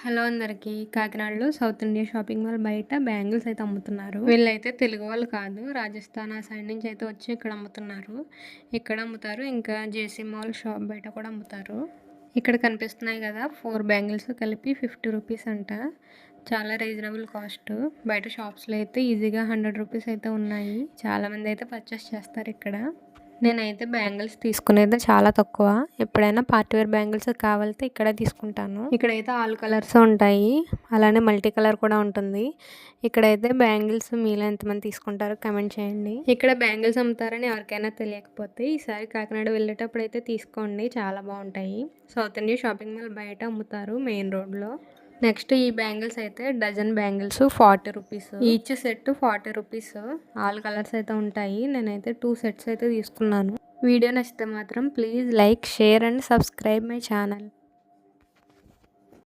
Hello అందరికీ. కాకినాడలో south India shopping mall బయట బ్యాంగిల్స్ అయితే అమ్ముతున్నారు. వీళ్ళైతే తెలుగు వాళ్ళు కాదు, రాజస్థాన్ ఆ సైడ్ నుంచి అయితే వచ్చి ఇక్కడ అమ్ముతున్నారు. ఇక్కడ అమ్ముతారు, ఇంకా జేసీ మాల్ షాప్ బయట కూడా అమ్ముతారు. ఇక్కడ కనిపిస్తున్నాయి కదా 4 బ్యాంగిల్స్ కలిపి 50 రూపీస్ అంట. చాలా రీజనబుల్ కాస్ట్. బయట షాప్స్లో అయితే ఈజీగా 100 రూపీస్ అయితే ఉన్నాయి. చాలామంది అయితే పర్చేస్ చేస్తారు ఇక్కడ. నేనైతే బ్యాంగిల్స్ తీసుకునేది చాలా తక్కువ. ఎప్పుడైనా పార్టీ వేర్ బ్యాంగిల్స్ కావాలితే ఇక్కడే తీసుకుంటాను. ఇక్కడైతే ఆల్ కలర్స్ ఉంటాయి, అలానే మల్టీ కలర్ కూడా ఉంటుంది. ఇక్కడైతే బ్యాంగిల్స్ మీలో ఎంతమంది తీసుకుంటారో కమెంట్ చేయండి. ఇక్కడ బ్యాంగిల్స్ అమ్ముతారని ఎవరికైనా తెలియకపోతే ఈసారి కాకినాడ వెళ్ళేటప్పుడు అయితే తీసుకోండి, చాలా బాగుంటాయి. సౌత్ ఇండియా షాపింగ్ మాల్ బయట అమ్ముతారు మెయిన్ రోడ్లో. నెక్స్ట్ ఈ బ్యాంగిల్స్ అయితే dozen bangles 40 rupees, each set 40 rupees. All colours అయితే ఉంటాయి. నేనైతే 2 సెట్స్ అయితే తీసుకున్నాను. వీడియో నచ్చితే మాత్రం please like, share and subscribe my channel.